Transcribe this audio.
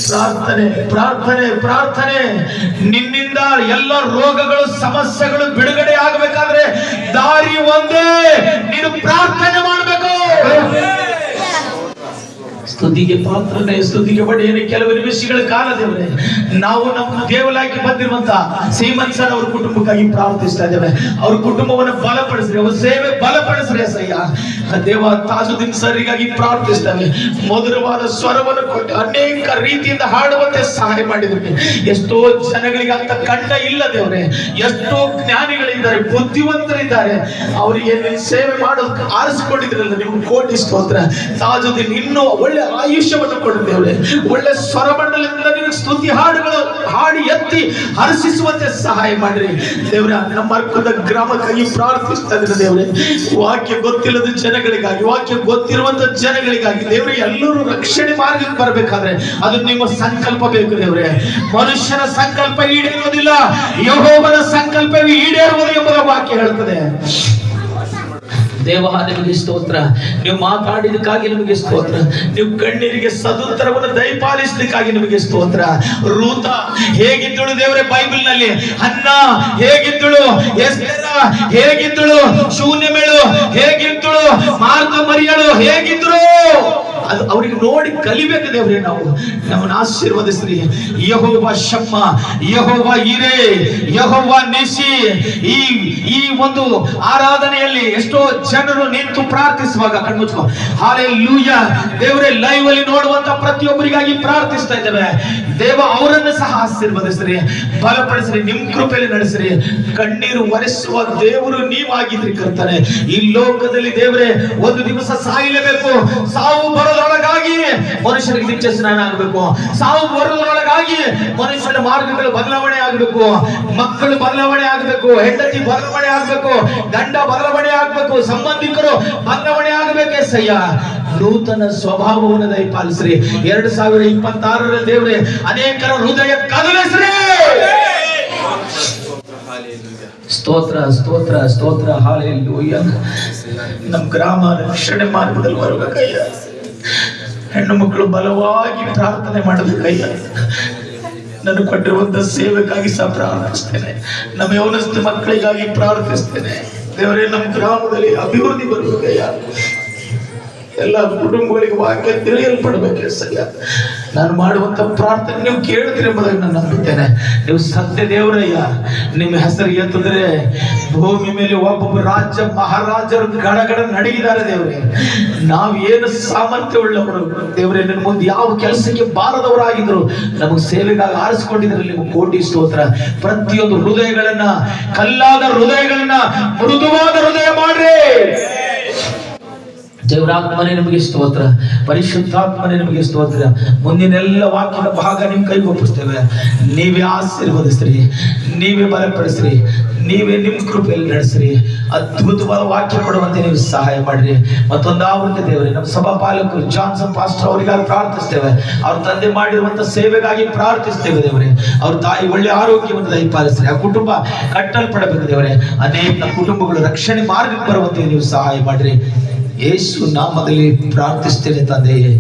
ಪ್ರಾರ್ಥನೆ ಪ್ರಾರ್ಥನೆ ಪ್ರಾರ್ಥನೆ. ನಿನ್ನಿಂದ ಎಲ್ಲ ರೋಗಗಳು ಸಮಸ್ಯೆಗಳು ಬಿಡುಗಡೆ ಆಗಬೇಕಾದ್ರೆ ದಾರಿ ಒಂದೇ, ನೀನು ಪ್ರಾರ್ಥನೆ ಮಾಡಬೇಕು. ಸ್ತುತಿಗೆ ಪಾತ್ರನೇ, ಸ್ತುತಿಗೆ ಬಡಿಯನೇ. ಕೆಲವು ನಿಮಿಷಗಳ ಕಾಲ ದೇವರೇ ನಾವು ನಮ್ಮ ದೇವಲಾಗಿ ಬಂದಿರುವಂತ ಸೀಮನ್ ಸರ್ ಅವ್ರ ಕುಟುಂಬಕ್ಕಾಗಿ ಪ್ರಾರ್ಥಿಸ್ತಾ ಇದ್ದೇವೆ. ಅವ್ರ ಕುಟುಂಬವನ್ನು ಬಲಪಡಿಸ್ರಿ, ಅವ್ರ ಸೇವೆ ಬಲಪಡಿಸ್ರಿ ಅಸಯ್ಯ ದೇವ. ತಾಜುದ್ದೀನ್ ಸರಿಗಾಗಿ ಪ್ರಾರ್ಥಿಸ್ತೇವೆ. ಮಧುರವಾದ ಸ್ವರವನ್ನು ಕೊಟ್ಟು ಅನೇಕ ರೀತಿಯಿಂದ ಹಾಡುವಂತೆ ಸಹಾಯ ಮಾಡಿದ್ರಿ. ಎಷ್ಟೋ ಜನಗಳಿಗೆ ಅಂತ ಕಂಡ ಇಲ್ಲ ದೇವರೇ, ಎಷ್ಟೋ ಜ್ಞಾನಿಗಳಿದ್ದಾರೆ, ಬುದ್ಧಿವಂತರಿದ್ದಾರೆ, ಅವರಿಗೆ ಸೇವೆ ಮಾಡೋದಕ್ಕೆ ಆರಿಸಿಕೊಂಡಿದ್ರಲ್ಲ, ನಿಮ್ಗೆ ಕೋಟಿ ಸ್ತೋತ್ರ. ತಾಜುದ್ದೀನ್ ಇನ್ನೂ ಒಳ್ಳೆ ಆಯುಷ್ಯವನ್ನು ಕೊಡುತ್ತೇವೆ, ಒಳ್ಳೆ ಸ್ವರಮಂಡಲದಿಂದ ನಿಮಗೆ ಸ್ತುತಿ ಹಾಡುಗಳು ಹಾಡಿ ಎತ್ತಿ ಹರ್ಷಿಸುವಂತೆ ಸಹಾಯ ಮಾಡ್ರಿ ದೇವ್ರ. ನಮ್ಮ ಅರ್ಕದ ಗ್ರಾಮಕ್ಕಾಗಿ ಪ್ರಾರ್ಥಿಸ್ತಾ ಇದ್ರೆ ದೇವ್ರೆ, ವಾಕ್ಯ ಗೊತ್ತಿಲ್ಲದ ಜನಗಳಿಗಾಗಿ, ವಾಕ್ಯ ಗೊತ್ತಿರುವಂತ ಜನಗಳಿಗಾಗಿ ದೇವ್ರೆ, ಎಲ್ಲರೂ ರಕ್ಷಣೆ ಮಾರ್ಗಕ್ಕೆ ಬರಬೇಕಾದ್ರೆ ಅದು ನಿಮ್ಮ ಸಂಕಲ್ಪ ಬೇಕು ದೇವ್ರೆ. ಮನುಷ್ಯನ ಸಂಕಲ್ಪ ಈಡೇರುವುದಿಲ್ಲ, ಯೆಹೋವನ ಸಂಕಲ್ಪವೇ ಈಡೇರುವುದು ಎಂಬುದು ವಾಕ್ಯ ಹೇಳ್ತದೆ. ದೇವ ನಿಮಗೆ ಸ್ತೋತ್ರ. ನೀವು ಮಾತಾಡಿದಕ್ಕಾಗಿ ನಿಮಗೆ ಸ್ತೋತ್ರ. ನೀವು ಕಣ್ಣೀರಿಗೆ ಸದುತ್ತರವನ್ನು ದಯಪಾಲಿಸಲಿಕ್ಕಾಗಿ ನಿಮಗೆ ಸ್ತೋತ್ರ. ರೂತ ಹೇಗಿದ್ದಳು ದೇವರೇ ಬೈಬಲ್ ನಲ್ಲಿ, ಅನ್ನ ಹೇಗಿದ್ದಳು, ಎಸ್ತೇರ ಹೇಗಿದ್ದಳು, ಶೂನ್ಯಮೇಳು ಹೇಗಿದ್ದಳು, ಮಾರ್ಥ ಮರಿಯಳು ಹೇಗಿದ್ರು, ಅದು ಅವ್ರಿಗೆ ನೋಡಿ ಕಲಿಬೇಕು ದೇವ್ರೆ. ನಾವು ನಮ್ಮನ್ನು ಆಶೀರ್ವದಿಸ್ರಿ. ಯೆಹೋವ ಶಮ್ಮ, ಯೆಹೋವ ಈರೆ, ಯೆಹೋವ ನಿಸಿ. ಈ ಒಂದು ಆರಾಧನೆಯಲ್ಲಿ ಎಷ್ಟೋ ಜನರು ನಿಂತು ಪ್ರಾರ್ಥಿಸುವಾಗ ಕಣ್ಮುಚ್ಕೋ ಹಾಲೆಲೂಯಾ ದೇವರೇ. ಲೈವ್ ಅಲ್ಲಿ ನೋಡುವಂತ ಪ್ರತಿಯೊಬ್ಬರಿಗಾಗಿ ಪ್ರಾರ್ಥಿಸ್ತಾ ಇದ್ದೇವೆ ದೇವ. ಅವರನ್ನು ಸಹ ಆಶೀರ್ವದಿಸ್ರಿ, ಬಲಪಡಿಸ್ರಿ, ನಿಮ್ ಕೃಪೆಯಲ್ಲಿ ನಡೆಸ್ರಿ. ಕಣ್ಣೀರು ಒರೆಸುವ ದೇವರು ನೀವಾಗಿದ್ರಿ ಕರ್ತಾನೆ. ಈ ಲೋಕದಲ್ಲಿ ದೇವರೇ ಒಂದು ದಿವಸ ಸಾಯಲೇಬೇಕು. ಸಾವು ಬರೋದ್ರೊಳಗಾಗಿ ಮನುಷ್ಯರಿಗೆ ನಿತ್ಯ ಸ್ನಾನ ಆಗಬೇಕು. ಸಾವು ಬರೋದ್ರೊಳಗಾಗಿ ಮನುಷ್ಯನ ಮಾರ್ಗಗಳು ಬದಲಾವಣೆ ಆಗಬೇಕು, ಮಕ್ಕಳು ಬದಲಾವಣೆ ಆಗಬೇಕು, ಹೆಂಡತಿ ಬದಲಾವಣೆ ಆಗಬೇಕು, ಗಂಡ ಬದಲಾವಣೆ ಆಗಬೇಕು, ಸಂಬಂಧಿಕರು ಬದಲಾವಣೆ ಆಗಬೇಕೇ ಸಯ್ಯ. ನೂತನ ಸ್ವಭಾವವನ್ನು ದಯಪಾಲಿಸ್ರಿ. 2026 ದೇವರೇ ಅನೇಕರ ಹೃದಯ ಕದಲಿಸ್ರಿ. ಸ್ತೋತ್ರ ಸ್ತೋತ್ರ ಸ್ತೋತ್ರ ಹಾಲೆಲೂಯಾ. ನಮ್ಮ ಗ್ರಾಮ ರಕ್ಷಣೆ ಮಾರ್ಗದಲ್ಲಿ ಬರಬೇಕಯ್ಯ. ಹೆಣ್ಣು ಮಕ್ಕಳು ಬಲವಾಗಿ ಪ್ರಾರ್ಥನೆ ಮಾಡಬೇಕಯ್ಯ. ನಾನು ಕೊಟ್ಟಿರುವಂತ ಸೇವೆಗಾಗಿ ಸಹ ಪ್ರಾರ್ಥಿಸ್ತೇನೆ. ನಮ್ಮ ಯೌವನಸ್ಥ ಮಕ್ಕಳಿಗಾಗಿ ಪ್ರಾರ್ಥಿಸ್ತೇನೆ ದೇವರೇ. ನಮ್ಮ ಗ್ರಾಮದಲ್ಲಿ ಅಭಿವೃದ್ಧಿ ಬರಬೇಕಯ್ಯ. ಎಲ್ಲ ಕುಟುಂಬಗಳಿಗೆ ವಾಕ್ಯ ತಿಳಿಯಲ್ಪಡಬೇಕೆ ಸಯ್ಯ. ನಾನು ಮಾಡುವಂತ ಪ್ರಾರ್ಥನೆ ನೀವು ಕೇಳ್ತೀರಿ ಎಂಬುದಾಗಿ ನಾನು ನಂಬುತ್ತೇನೆ. ನೀವು ಸತ್ಯ ದೇವರಯ್ಯ. ನಿಮ್ಮ ಹೆಸರು ಎತ್ತಿದ್ರೆ ಭೂಮಿ ಮೇಲೆ ಒಬ್ಬೊಬ್ಬ ರಾಜ್ಯ ಮಹಾರಾಜರು ಗಡಗಡ ನಡಗಿದ್ದಾರೆ ದೇವರೇ. ನಾವು ಏನು ಸಾಮರ್ಥ್ಯ ಉಳ್ಳವರು ದೇವರೇ. ನಿನ್ನ ಮುಂದೆ ಯಾವ ಕೆಲಸಕ್ಕೆ ಬಾರದವರಾಗಿದ್ರು ನಮಗೆ ಸೇವೆಗಾಗಿ ಆರಿಸಿಕೊಂಡಿದ್ರಲ್ಲಿ ನಿಮಗೆ ಕೋಟಿ ಸ್ತೋತ್ರ. ಪ್ರತಿಯೊಂದು ಹೃದಯಗಳನ್ನ, ಕಲ್ಲಾದ ಹೃದಯಗಳನ್ನ ಮೃದುವಾದ ಹೃದಯ ಮಾಡ್ರಿ. ದೇವರಾತ್ಮನೇ ನಿಮಗೆ ಸ್ತೋತ್ರ, ಪರಿಶುದ್ಧಾತ್ಮನೇ ನಿಮಗೆ ಸ್ತೋತ್ರ. ಮುಂದಿನೆಲ್ಲ ವಾಕ್ಯದ ಭಾಗ ನಿಮ್ಮ ಕೈಗೆ ಒಪ್ಪಿಸ್ತೇವೆ. ನೀವೇ ಆಶೀರ್ವದಿಸ್ರಿ, ನೀವೇ ಬಲಪಡಿಸ್ರಿ, ನೀವೇ ನಿಮ್ಮ ಕೃಪೆಯಲ್ಲಿ ನಡೆಸ್ರಿ. ಅದ್ಭುತವಾದ ವಾಕ್ಯ ಕೊಡುವಂತೆ ನೀವು ಸಹಾಯ ಮಾಡ್ರಿ. ಮತ್ತೊಂದು ಆವೃತ್ತಿ ದೇವರೇ, ನಮ್ಮ ಸಭಾ ಪಾಲಕರು ಜಾನ್ಸನ್ ಪಾಸ್ಟರ್ ಅವರಿಗಾಗಿ ಪ್ರಾರ್ಥಿಸ್ತೇವೆ. ಅವ್ರ ತಂದೆ ಮಾಡಿರುವಂತ ಸೇವೆಗಾಗಿ ಪ್ರಾರ್ಥಿಸ್ತೇವೆ ದೇವರೇ. ಅವ್ರ ತಾಯಿ ಒಳ್ಳೆ ಆರೋಗ್ಯವನ್ನು ದಯಪಾಲಿಸ್ರಿ. ಆ ಕುಟುಂಬ ಕಟ್ಟಲ್ಪಡಬೇಕು ದೇವರೇ. ಅನೇಕ ಕುಟುಂಬಗಳು ರಕ್ಷಣೆ ಮಾರ್ಗಕ್ಕೆ ಬರುವಂತೆ ನೀವು ಸಹಾಯ ಮಾಡ್ರಿ. ಯೇಸು ನಾಮದಲ್ಲಿ ಪ್ರಾರ್ಥಿಸ್ತೇನೆ ತಂದೆಯೇ.